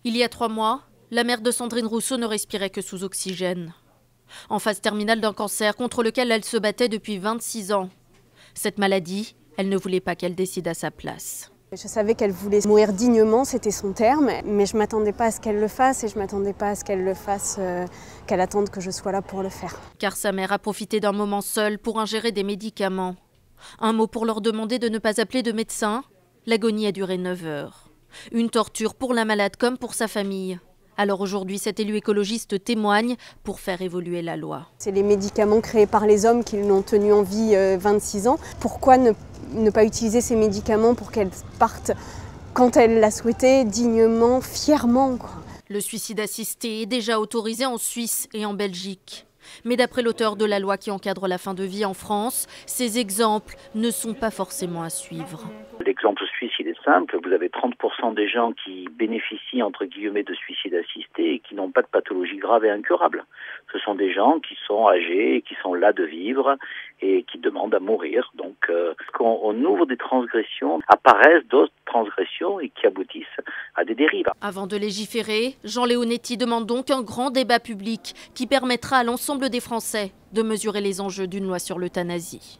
Il y a 3 mois, la mère de Sandrine Rousseau ne respirait que sous oxygène. En phase terminale d'un cancer contre lequel elle se battait depuis 26 ans. Cette maladie, elle ne voulait pas qu'elle décide à sa place. Je savais qu'elle voulait mourir dignement, c'était son terme, mais je ne m'attendais pas à ce qu'elle le fasse et je ne m'attendais pas à ce qu'elle le fasse, qu'elle attende que je sois là pour le faire. Car sa mère a profité d'un moment seul pour ingérer des médicaments. Un mot pour leur demander de ne pas appeler de médecin. L'agonie a duré 9 heures. Une torture pour la malade comme pour sa famille. Alors aujourd'hui, cet élu écologiste témoigne pour faire évoluer la loi. C'est les médicaments créés par les hommes qui l'ont tenue en vie 26 ans. Pourquoi ne pas utiliser ces médicaments pour qu'elle parte quand elle l'a souhaité, dignement, fièrement, quoi. Le suicide assisté est déjà autorisé en Suisse et en Belgique. Mais d'après l'auteur de la loi qui encadre la fin de vie en France, ces exemples ne sont pas forcément à suivre. L'exemple suisse, il est simple. Vous avez 30% des gens qui bénéficient, entre guillemets, de suicide assisté et qui n'ont pas de pathologie grave et incurable. Ce sont des gens qui sont âgés, qui sont là de vivre et qui demandent à mourir. Donc, quand on ouvre des transgressions, apparaissent d'autres transgressions et qui aboutissent à des dérives. Avant de légiférer, Jean Leonetti demande donc un grand débat public qui permettra à l'ensemble des Français de mesurer les enjeux d'une loi sur l'euthanasie.